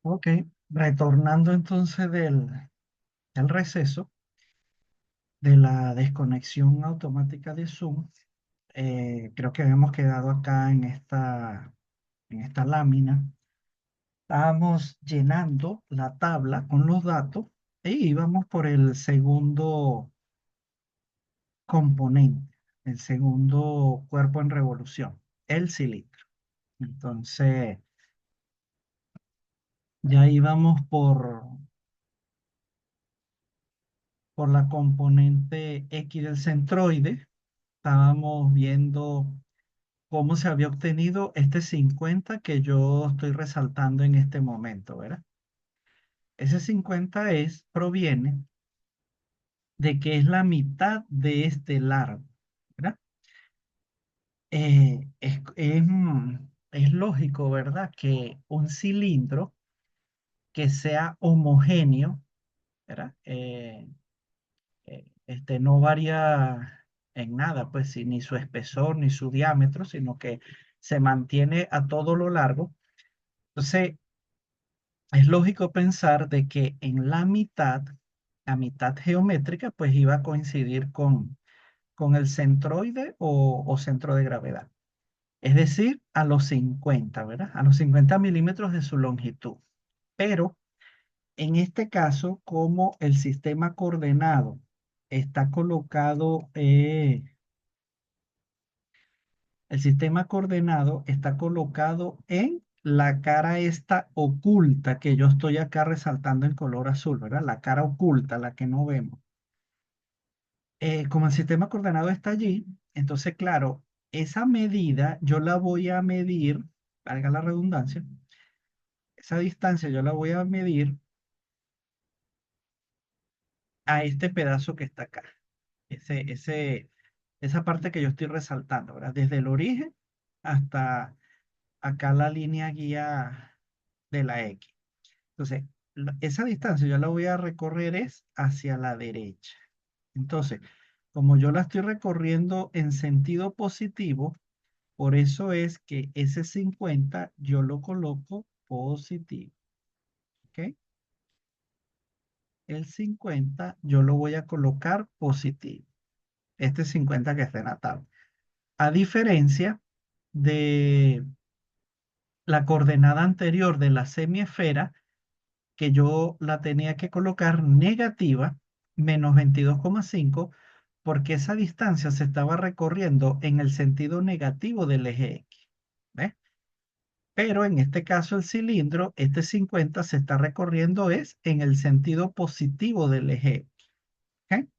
Ok, retornando entonces del receso, de la desconexión automática de Zoom, creo que habíamos quedado acá en esta lámina. Estábamos llenando la tabla con los datos e íbamos por el segundo componente, el segundo cuerpo en revolución, el cilindro. Entonces, ya íbamos por la componente X del centroide. Estábamos viendo cómo se había obtenido este 50 que yo estoy resaltando en este momento, ¿verdad? Ese 50 proviene de que es la mitad de este largo, ¿verdad? Es lógico, ¿verdad? Que un cilindro que sea homogéneo, ¿verdad? No varía en nada, pues, ni su espesor ni su diámetro, sino que se mantiene a todo lo largo. Entonces, es lógico pensar de que en la mitad geométrica, pues iba a coincidir con el centroide o centro de gravedad. Es decir, a los 50, ¿verdad? A los 50 milímetros de su longitud. Pero en este caso, como el sistema coordenado está colocado, el sistema coordenado está colocado en la cara esta oculta que yo estoy acá resaltando en color azul, ¿verdad? La cara oculta, la que no vemos. Como el sistema coordenado está allí, entonces, claro, esa medida yo la voy a medir, valga la redundancia, esa distancia yo la voy a medir a este pedazo que está acá. Esa parte que yo estoy resaltando, ¿verdad? Desde el origen hasta acá la línea guía de la X. Entonces, esa distancia yo la voy a recorrer es hacia la derecha. Entonces, como yo la estoy recorriendo en sentido positivo, por eso es que ese 50 yo lo coloco positivo. ¿Ok? El 50 yo lo voy a colocar positivo. Este 50 que está en la tabla. A diferencia de la coordenada anterior de la semiesfera, que yo la tenía que colocar negativa, menos 22,5, porque esa distancia se estaba recorriendo en el sentido negativo del eje X. ¿Ves? Pero en este caso el cilindro, este 50 se está recorriendo es en el sentido positivo del eje X. ¿Ok?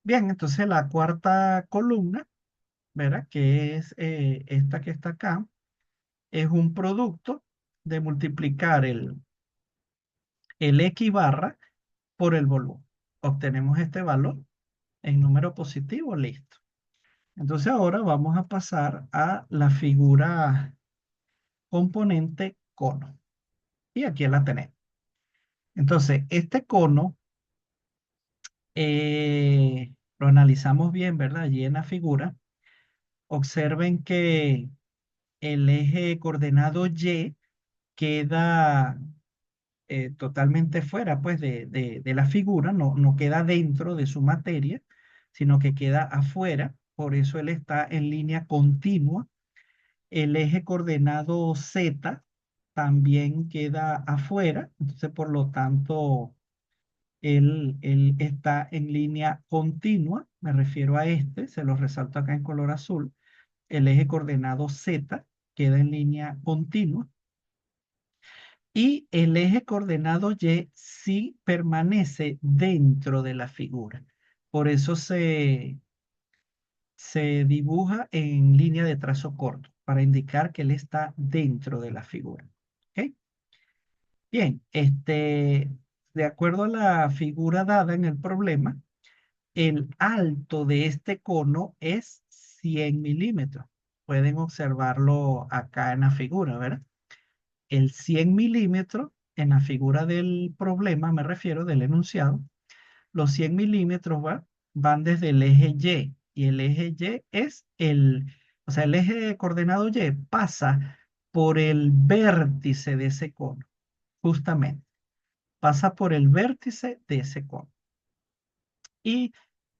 Bien, entonces la cuarta columna, ¿verdad? Que es esta que está acá, es un producto de multiplicar el X barra por el volumen. Obtenemos este valor en número positivo, listo. Entonces ahora vamos a pasar a la figura componente cono. Y aquí la tenemos. Entonces, este cono lo analizamos bien, ¿verdad? Allí en la figura. Observen que el eje coordenado Y queda totalmente fuera pues de la figura, no queda dentro de su materia, sino que queda afuera, por eso él está en línea continua. El eje coordenado Z también queda afuera, entonces por lo tanto él está en línea continua, me refiero a este, se lo resalto acá en color azul. El eje coordenado Z queda en línea continua. Y el eje coordenado Y sí permanece dentro de la figura. Por eso se dibuja en línea de trazo corto, para indicar que él está dentro de la figura. ¿Ok? Bien, de acuerdo a la figura dada en el problema, el alto de este cono es 100 milímetros. Pueden observarlo acá en la figura, ¿verdad? El 100 milímetros en la figura del problema, me refiero del enunciado, los 100 milímetros van desde el eje y el eje Y es o sea, el eje coordenado Y pasa por el vértice de ese cono. justamente. Pasa por el vértice de ese cono. Y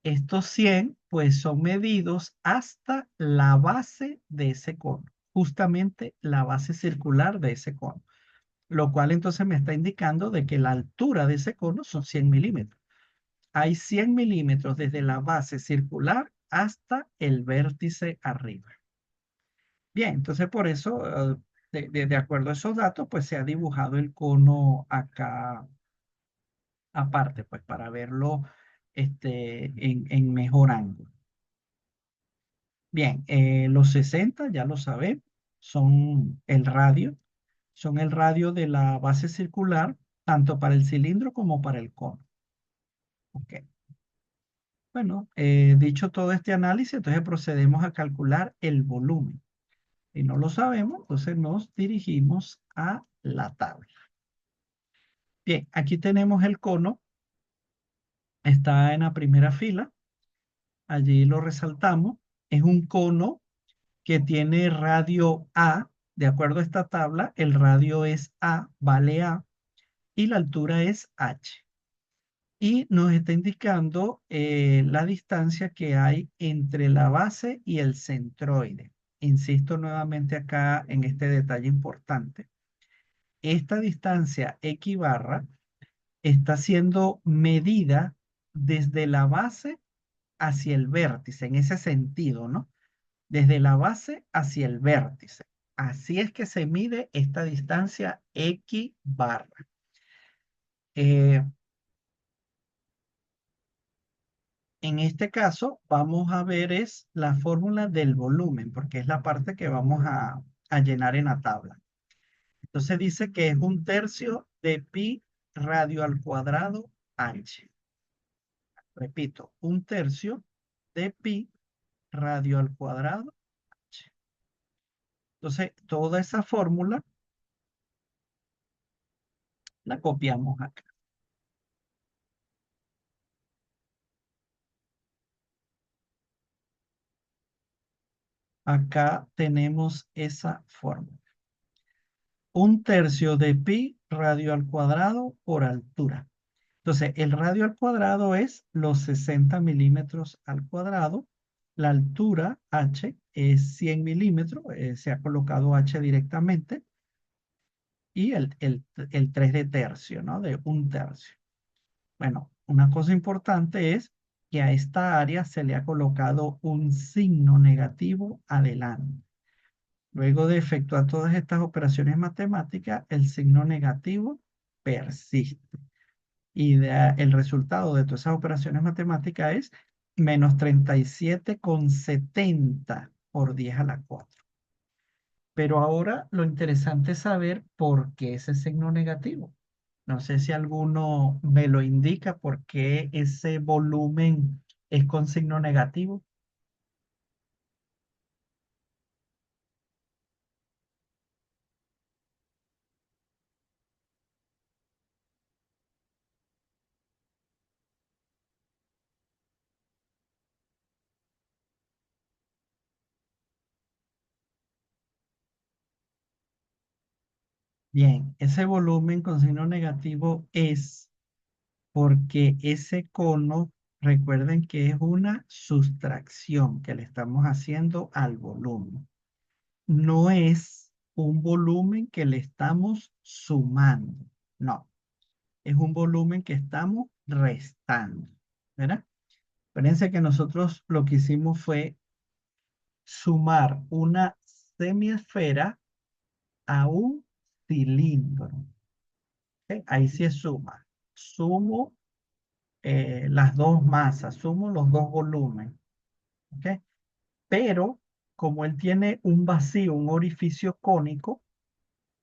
estos 100, pues son medidos hasta la base de ese cono, justamente la base circular de ese cono, lo cual entonces me está indicando de que la altura de ese cono son 100 milímetros. Hay 100 milímetros desde la base circular hasta el vértice arriba. Bien, entonces por eso, de acuerdo a esos datos, pues se ha dibujado el cono acá aparte, pues para verlo en mejor ángulo. Bien, los 60, ya lo sabemos, son el radio de la base circular, tanto para el cilindro como para el cono. Ok. Bueno, dicho todo este análisis, entonces procedemos a calcular el volumen. Si no lo sabemos, entonces nos dirigimos a la tabla. Bien, aquí tenemos el cono, está en la primera fila, allí lo resaltamos. Es un cono que tiene radio A. De acuerdo a esta tabla, el radio es A, vale A, y la altura es H. Y nos está indicando la distancia que hay entre la base y el centroide. Insisto nuevamente acá en este detalle importante. Esta distancia X barra está siendo medida desde la base hacia el vértice, en ese sentido, ¿no? Desde la base hacia el vértice. Así es que se mide esta distancia X barra. Eh, en este caso, vamos a ver es la fórmula del volumen, porque es la parte que vamos a llenar en la tabla. Entonces dice que es 1/3 de pi radio al cuadrado h. Repito, 1/3 de pi radio al cuadrado h. Entonces, toda esa fórmula la copiamos acá. Acá tenemos esa fórmula. 1/3 de pi radio al cuadrado por altura. Entonces, el radio al cuadrado es los 60 milímetros al cuadrado. La altura h es 100 milímetros, se ha colocado h directamente. Y el 3 de tercio, ¿no? De 1/3. Bueno, una cosa importante es que a esta área se le ha colocado un signo negativo adelante. Luego de efectuar todas estas operaciones matemáticas, el signo negativo persiste. Y el resultado de todas esas operaciones matemáticas es menos 37,70 por 10 a la 4. Pero ahora lo interesante es saber por qué ese signo negativo. No sé si alguno me lo indica por qué ese volumen es con signo negativo. Bien, ese volumen con signo negativo es porque ese cono, recuerden que es una sustracción que le estamos haciendo al volumen. No es un volumen que le estamos sumando, no, es un volumen que estamos restando, ¿verdad? Fíjense que nosotros lo que hicimos fue sumar una semiesfera a un cilindro. ¿Ok? Ahí sí es suma. Sumo las dos masas, sumo los dos volúmenes. ¿Ok? Pero como él tiene un vacío, un orificio cónico,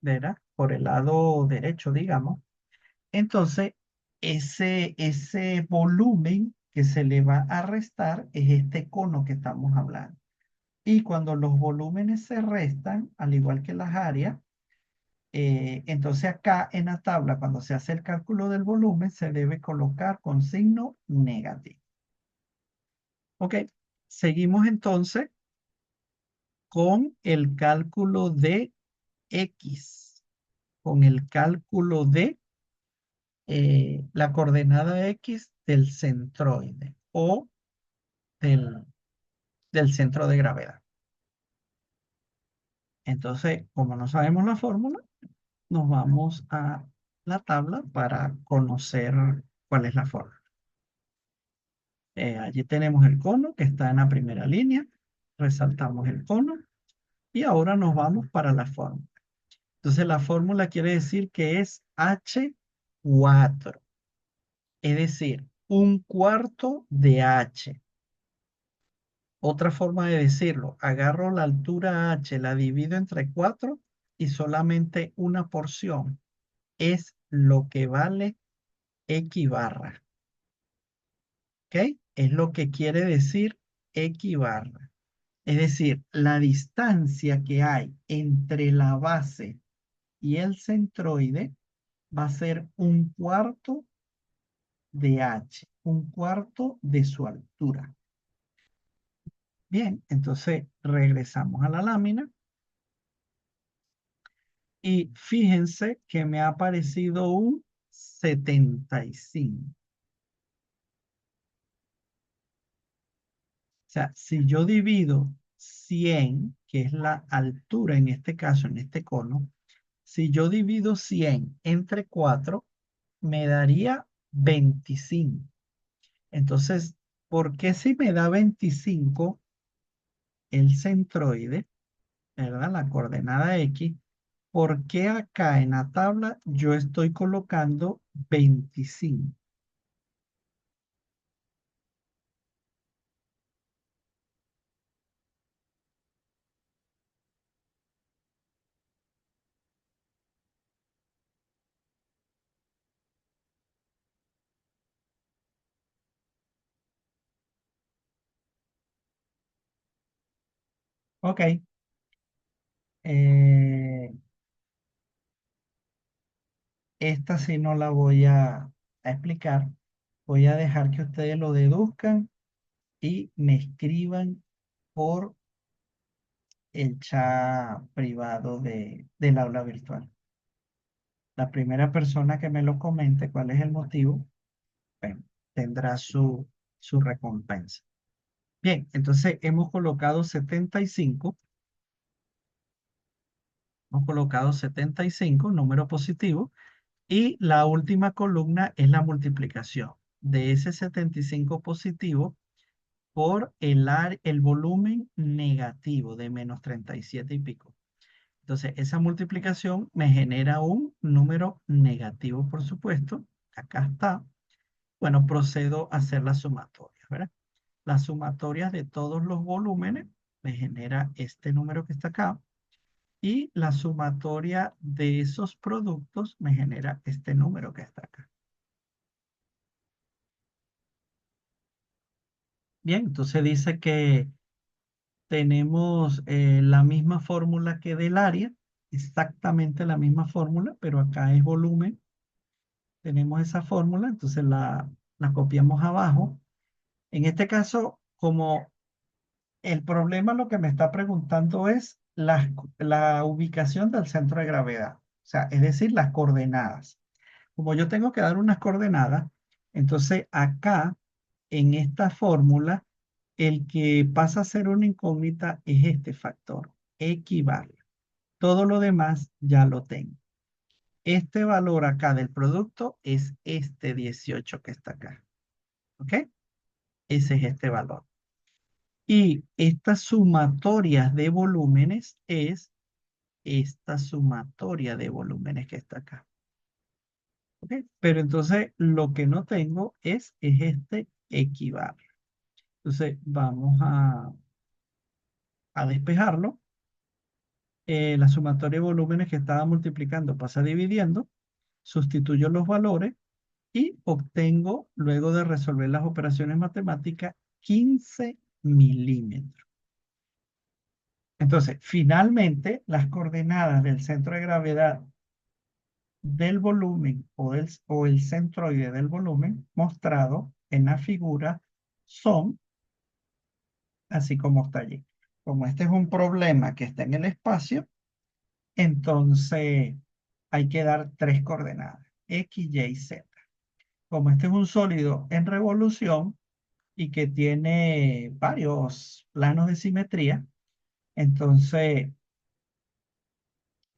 ¿verdad? Por el lado derecho, digamos. Entonces, ese volumen que se le va a restar es este cono que estamos hablando. Y cuando los volúmenes se restan, al igual que las áreas, entonces acá en la tabla, cuando se hace el cálculo del volumen, se debe colocar con signo negativo. Ok, seguimos entonces con el cálculo de X. con el cálculo de la coordenada X del centroide o del, del centro de gravedad. Entonces, como no sabemos la fórmula, nos vamos a la tabla para conocer cuál es la fórmula. Allí tenemos el cono que está en la primera línea. Resaltamos el cono y ahora nos vamos para la fórmula. Entonces la fórmula quiere decir que es H4, es decir, un cuarto de H. Otra forma de decirlo, agarro la altura H, la divido entre 4 y solamente una porción es lo que vale X barra. ¿Ok? Es lo que quiere decir X barra. Es decir, la distancia que hay entre la base y el centroide va a ser un cuarto de H, un cuarto de su altura. Bien, entonces regresamos a la lámina y fíjense que me ha aparecido un 75. O sea, si yo divido 100, que es la altura en este caso, en este cono, si yo divido 100 entre 4, me daría 25. Entonces, ¿por qué si me da 25 el centroide, ¿verdad? La coordenada X, ¿por qué acá en la tabla yo estoy colocando 25? Ok, eh, esta sí no la voy a explicar. Voy a dejar que ustedes lo deduzcan y me escriban por el chat privado del aula virtual. La primera persona que me lo comente cuál es el motivo, bueno, tendrá su recompensa. Bien, entonces hemos colocado 75, número positivo, y la última columna es la multiplicación de ese 75 positivo por el volumen negativo de menos 37 y pico. Entonces, esa multiplicación me genera un número negativo, por supuesto. Acá está. Bueno, procedo a hacer las sumatorias, ¿verdad? Las sumatorias de todos los volúmenes me genera este número que está acá. Y la sumatoria de esos productos me genera este número que está acá. Bien, entonces dice que tenemos la misma fórmula que del área, exactamente la misma fórmula, pero acá es volumen. Tenemos esa fórmula, entonces la copiamos abajo. En este caso, como el problema lo que me está preguntando es la ubicación del centro de gravedad, o sea, es decir, las coordenadas. Como yo tengo que dar unas coordenadas, entonces acá, en esta fórmula, el que pasa a ser una incógnita es este factor, equivale. Todo lo demás ya lo tengo. Este valor acá del producto es este 18 que está acá. ¿Ok? Ese es este valor. Y esta sumatoria de volúmenes es esta sumatoria de volúmenes que está acá. ¿Ok? Pero entonces lo que no tengo es este equivale. Entonces vamos a despejarlo. La sumatoria de volúmenes que estaba multiplicando pasa dividiendo. Sustituyo los valores y obtengo, luego de resolver las operaciones matemáticas, 15 milímetros. Entonces, finalmente, las coordenadas del centro de gravedad del volumen o el centroide del volumen mostrado en la figura son así como está allí. Como este es un problema que está en el espacio, entonces hay que dar tres coordenadas, X, Y y Z. Como este es un sólido en revolución y que tiene varios planos de simetría, entonces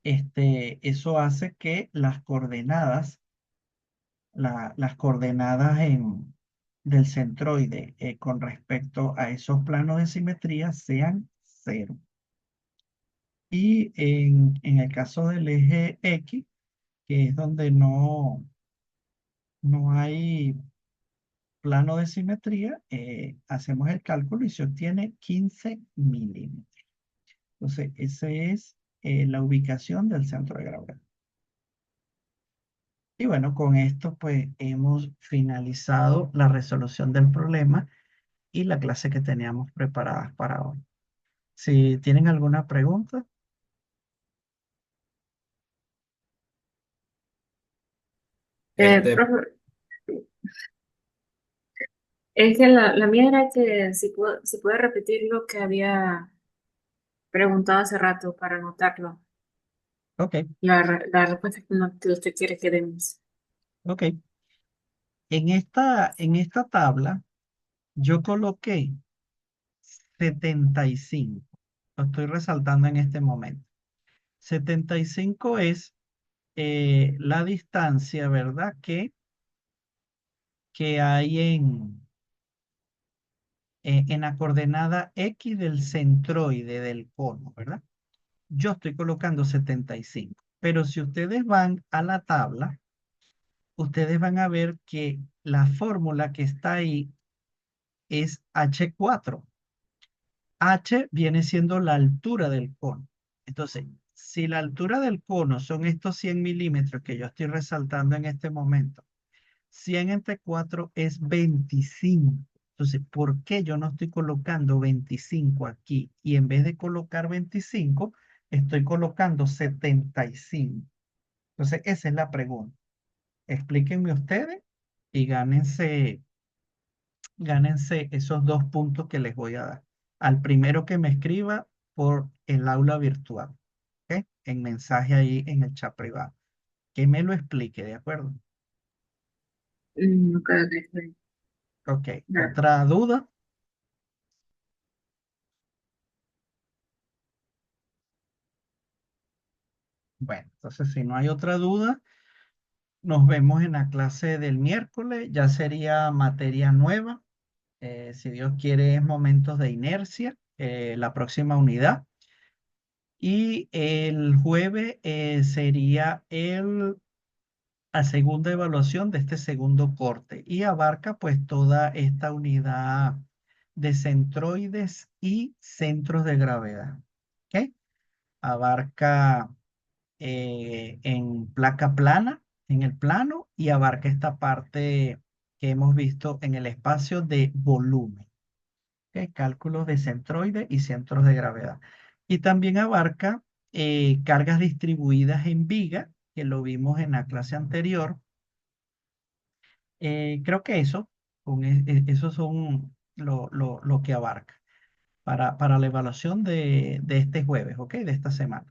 eso hace que las coordenadas, las coordenadas del centroide con respecto a esos planos de simetría sean cero. Y en el caso del eje X, que es donde no hay plano de simetría, hacemos el cálculo y se obtiene 15 milímetros. Entonces, esa es la ubicación del centro de gravedad. Y bueno, con esto pues hemos finalizado la resolución del problema y la clase que teníamos preparadas para hoy. Si tienen alguna pregunta, Este, Profe, es que la mía era que si puede repetir lo que había preguntado hace rato para anotarlo, ok, la respuesta que usted quiere que demos. ok. En esta tabla yo coloqué 75. Lo estoy resaltando en este momento. 75 es la distancia, ¿verdad? Que hay en la coordenada X del centroide del cono, ¿verdad? Yo estoy colocando 75. Pero si ustedes van a la tabla, ustedes van a ver que la fórmula que está ahí es H4. H viene siendo la altura del cono. Entonces, si la altura del cono son estos 100 milímetros que yo estoy resaltando en este momento, 100 entre 4 es 25. Entonces, ¿por qué yo no estoy colocando 25 aquí? Y en vez de colocar 25, estoy colocando 75. Entonces, esa es la pregunta. Explíquenme ustedes y gánense esos 2 puntos que les voy a dar. Al primero que me escriba por el aula virtual, ¿ok? En mensaje ahí en el chat privado. Que me lo explique, ¿de acuerdo? No creo que esté. Ok. Claro. ¿Otra duda? Bueno, entonces si no hay otra duda, nos vemos en la clase del miércoles. Ya sería materia nueva. Si Dios quiere, es momentos de inercia, la próxima unidad. Y el jueves sería la segunda evaluación de este segundo corte y abarca pues toda esta unidad de centroides y centros de gravedad. ¿Ok? Abarca en placa plana, en el plano, y abarca esta parte que hemos visto en el espacio de volumen. ¿Ok? Cálculos de centroides y centros de gravedad. Y también abarca cargas distribuidas en viga, que lo vimos en la clase anterior. Creo que eso son lo que abarca para la evaluación de este jueves, ¿ok? De esta semana.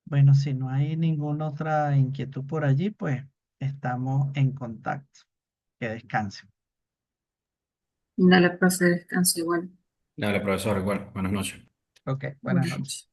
Bueno, si no hay ninguna otra inquietud por allí, pues estamos en contacto. Que descansen. Dale, profe, descanso igual. dale, profesor, igual, buenas noches. Ok, buenas Buenas noches. noches.